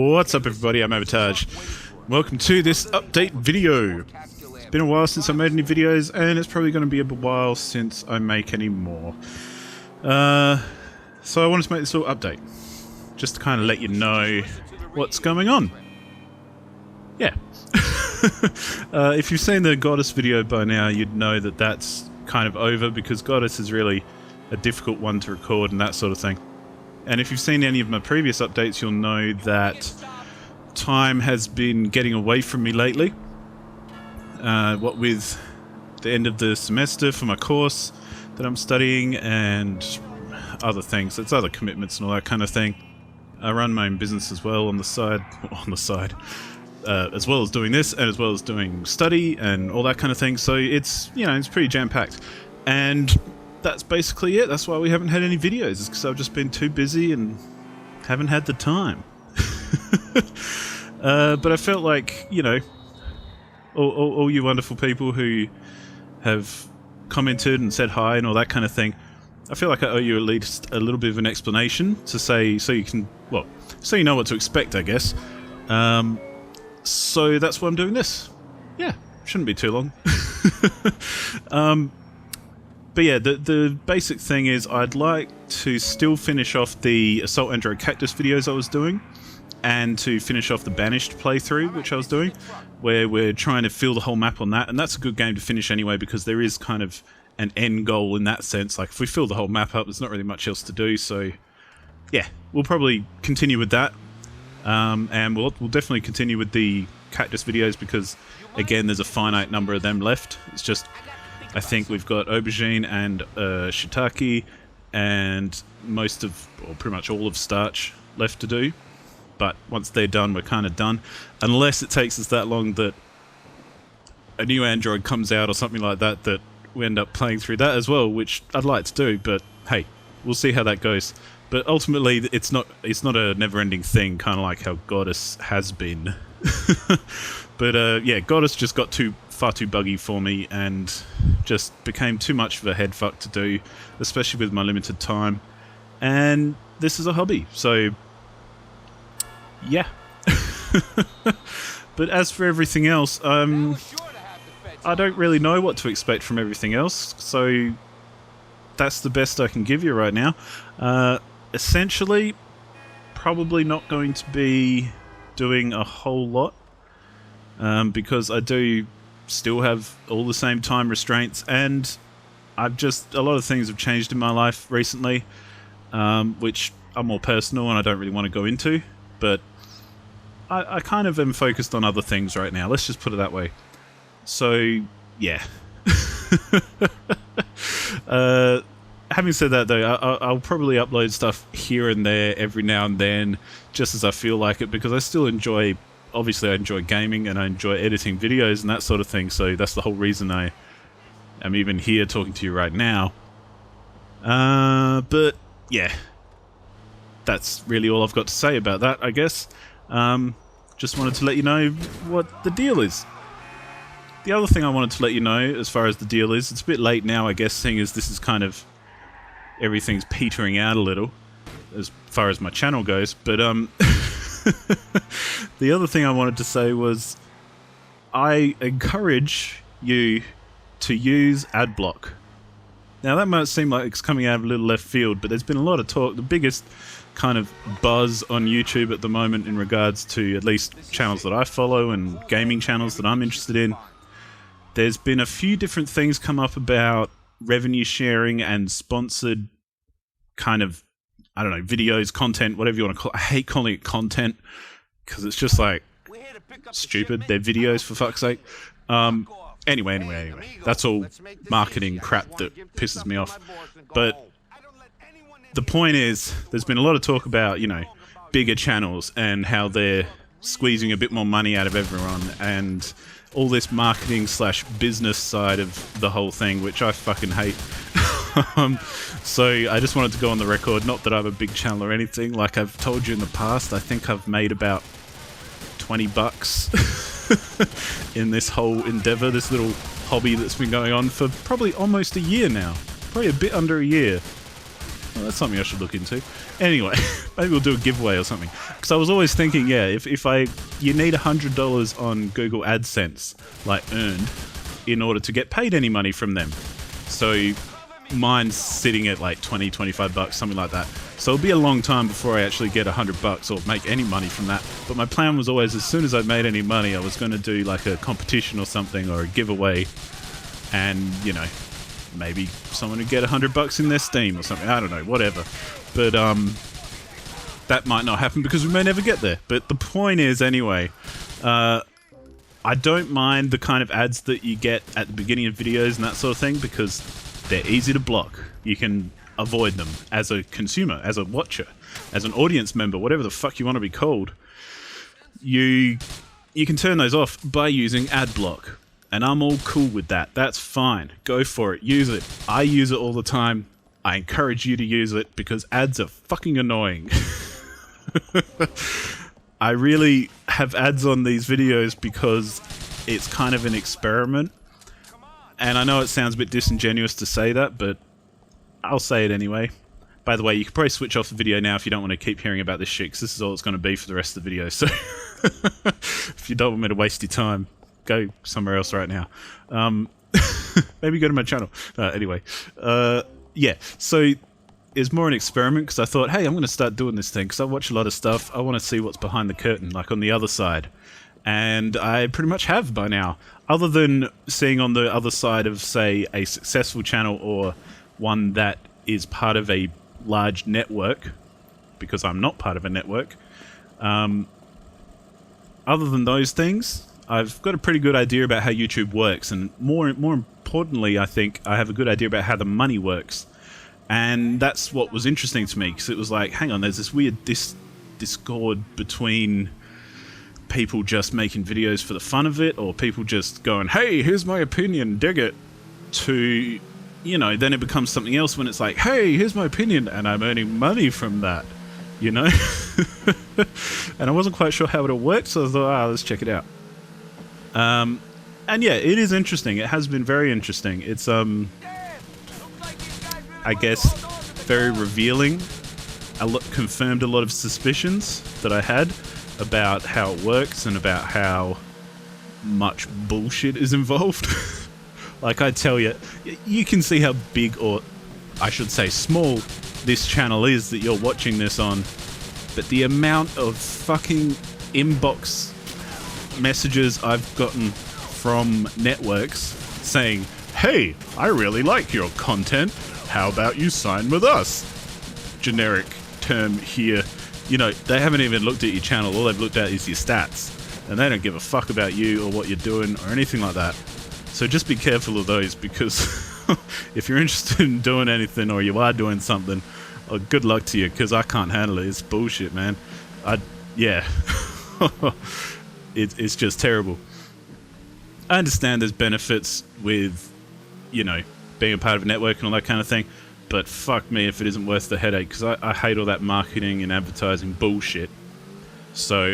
What's up everybody, I'm Avataj. Welcome to this update video. It's been a while since I made any videos and it's probably going to be a while since I make any more. So I wanted to make this little update. Just to kind of let you know what's going on. Yeah. If you've seen the Goddess video by now, you'd know that that's kind of over because Goddess is really a difficult one to record and that sort of thing. And if you've seen any of my previous updates, you'll know that time has been getting away from me lately. What with the end of the semester for my course that I'm studying and other things. It's other commitments and all that kind of thing. I run my own business as well on the side. As well as doing this and as well as doing study and all that kind of thing. So it's, you know, it's pretty jam-packed. And that's basically it. That's why we haven't had any videos. It's because I've just been too busy and haven't had the time. But I felt like, you know, all you wonderful people who have commented and said hi and all that kind of thing, I feel like I owe you at least a little bit of an explanation to say, so you can, well, so you know what to expect, I guess. So that's why I'm doing this. Yeah, shouldn't be too long. But yeah, the basic thing is I'd like to still finish off the Assault Android Cactus videos I was doing, and to finish off the Banished playthrough, which I was doing, where we're trying to fill the whole map on that, and that's a good game to finish anyway, because there is kind of an end goal in that sense. Like, if we fill the whole map up, there's not really much else to do, so yeah, we'll probably continue with that. And we'll definitely continue with the Cactus videos, because, again, there's a finite number of them left. It's just, I think we've got Aubergine and Shiitake and most of, or pretty much all of Starch left to do. But once they're done, we're kind of done. Unless it takes us that long that a new Android comes out or something like that, that we end up playing through that as well, which I'd like to do, but hey, we'll see how that goes. But ultimately, it's not a never-ending thing, kind of like how Goddess has been. But yeah, Goddess just got far too buggy for me and just became too much of a head fuck to do, especially with my limited time. And this is a hobby, so yeah. But as for everything else, I don't really know what to expect from everything else, so that's the best I can give you right now. Essentially, probably not going to be doing a whole lot, because I do still have all the same time restraints, and a lot of things have changed in my life recently, which are more personal and I don't really want to go into, but I kind of am focused on other things right now, let's just put it that way. So, yeah. Having said that, though, I'll probably upload stuff here and there every now and then, just as I feel like it, because I still enjoy, obviously I enjoy gaming and I enjoy editing videos and that sort of thing, so that's the whole reason I am even here talking to you right now. But, yeah. That's really all I've got to say about that, I guess. Just wanted to let you know what the deal is. The other thing I wanted to let you know, as far as the deal is, it's a bit late now, I guess, seeing as this is kind of, everything's petering out a little, as far as my channel goes, but, the other thing I wanted to say was, I encourage you to use Adblock. Now, that might seem like it's coming out of a little left field, but there's been a lot of talk. The biggest kind of buzz on YouTube at the moment in regards to at least channels that I follow and gaming channels that I'm interested in, there's been a few different things come up about revenue sharing and sponsored kind of, I don't know, videos, content, whatever you want to call it. I hate calling it content because it's just like stupid. They're videos, for fuck's sake. Anyway. That's all marketing crap that pisses me off. But the point is, there's been a lot of talk about, you know, bigger channels and how they're squeezing a bit more money out of everyone and all this marketing / business side of the whole thing, which I fucking hate. So I just wanted to go on the record, not that I have a big channel or anything, like I've told you in the past, I think I've made about 20 bucks in this whole endeavor, this little hobby that's been going on for probably almost a year now, probably a bit under a year. well, that's something I should look into. Anyway, maybe we'll do a giveaway or something. Because I was always thinking, yeah, if you need $100 on Google AdSense, like earned, in order to get paid any money from them. So mine's sitting at like 20, 25 bucks, something like that. So it'll be a long time before I actually get $100 or make any money from that. But my plan was always, as soon as I made any money, I was going to do like a competition or something, or a giveaway, and you know, maybe someone would get $100 in their Steam or something. I don't know, whatever. But that might not happen because we may never get there. But the point is, anyway, I don't mind the kind of ads that you get at the beginning of videos and that sort of thing, because they're easy to block. You can avoid them as a consumer, as a watcher, as an audience member, whatever the fuck you want to be called. You can turn those off by using AdBlock. And I'm all cool with that. That's fine. Go for it. Use it. I use it all the time. I encourage you to use it because ads are fucking annoying. I really have ads on these videos because it's kind of an experiment. And I know it sounds a bit disingenuous to say that, but I'll say it anyway. By the way, you can probably switch off the video now if you don't want to keep hearing about this shit, because this is all it's going to be for the rest of the video. So if you don't want me to waste your time, go somewhere else right now. Maybe go to my channel. Anyway, yeah, so it's more an experiment because I thought, hey, I'm going to start doing this thing because I watch a lot of stuff. I want to see what's behind the curtain, like on the other side. And I pretty much have by now. Other than seeing on the other side of, say, a successful channel or one that is part of a large network, because I'm not part of a network. Other than those things, I've got a pretty good idea about how YouTube works, and more importantly, I think I have a good idea about how the money works. And that's what was interesting to me, because it was like, hang on, there's this weird discord between people just making videos for the fun of it, or people just going, hey, here's my opinion, dig it, to, you know, then it becomes something else when it's like, hey, here's my opinion, and I'm earning money from that, you know? And I wasn't quite sure how it all worked, so I thought, let's check it out. And yeah, it is interesting. It has been very interesting. It's, I guess, very revealing. Confirmed a lot of suspicions that I had about how it works and about how much bullshit is involved. Like I tell you, you can see how big, or I should say small, this channel is that you're watching this on, but the amount of fucking inbox messages I've gotten from networks saying, hey, I really like your content, how about you sign with us? Generic term here. You know, they haven't even looked at your channel, all they've looked at is your stats, and they don't give a fuck about you or what you're doing or anything like that. So just be careful of those, because if you're interested in doing anything, or you are doing something, good luck to you, because I can't handle it. It's bullshit, man. Yeah. It's just terrible. I understand there's benefits with, you know, being a part of a network and all that kind of thing, but fuck me if it isn't worth the headache, because I hate all that marketing and advertising bullshit. So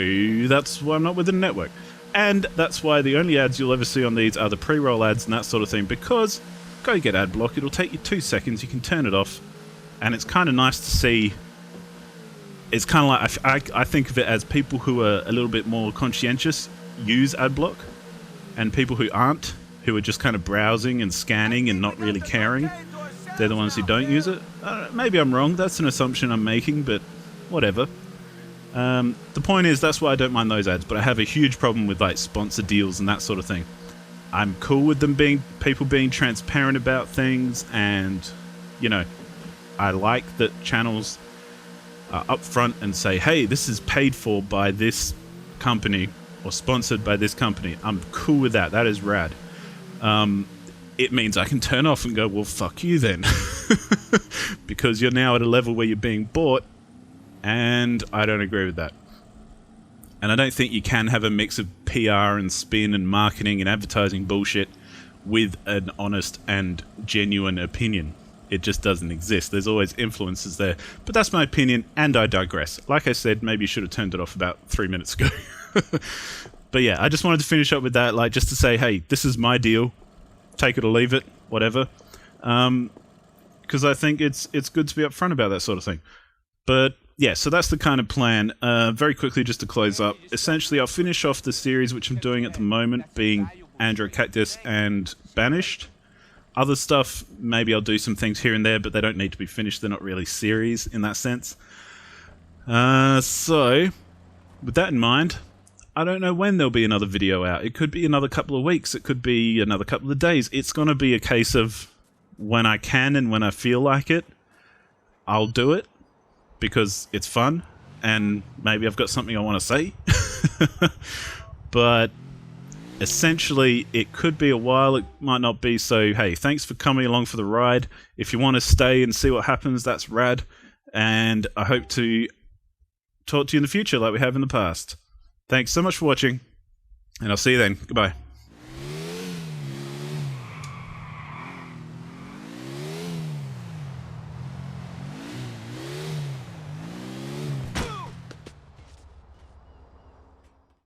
that's why I'm not with the network. And that's why the only ads you'll ever see on these are the pre-roll ads and that sort of thing, because go get ad block, it'll take you 2 seconds, you can turn it off, and it's kind of nice to see. It's kind of like, I think of it as people who are a little bit more conscientious use ad block, and people who aren't, who are just kind of browsing and scanning and not really caring, they're the ones who don't use it. Maybe I'm wrong, that's an assumption I'm making, but whatever. The point is, that's why I don't mind those ads, but I have a huge problem with like sponsor deals and that sort of thing. I'm cool with them people being transparent about things, and, you know, I like that channels are upfront and say, hey, this is paid for by this company or sponsored by this company. I'm cool with that. That is rad. It means I can turn off and go, well, fuck you then. Because you're now at a level where you're being bought, and I don't agree with that. And I don't think you can have a mix of PR and spin and marketing and advertising bullshit with an honest and genuine opinion. It just doesn't exist. There's always influences there. But that's my opinion, and I digress. Like I said, maybe you should have turned it off about 3 minutes ago. But yeah, I just wanted to finish up with that, like, just to say, hey, this is my deal. Take it or leave it, whatever. because I think it's good to be upfront about that sort of thing. But yeah, so that's the kind of plan. Very quickly, just to close up, essentially I'll finish off the series which I'm doing at the moment, being Androcactus and Banished. Other stuff, maybe I'll do some things here and there, but they don't need to be finished. They're not really series in that sense. So, with that in mind, I don't know when there'll be another video out. It could be another couple of weeks. It could be another couple of days. It's going to be a case of when I can and when I feel like it, I'll do it because it's fun and maybe I've got something I want to say. But essentially, it could be a while, it might not be, so hey, thanks for coming along for the ride. If you want to stay and see what happens, that's rad, and I hope to talk to you in the future like we have in the past. Thanks so much for watching, and I'll see you then. Goodbye.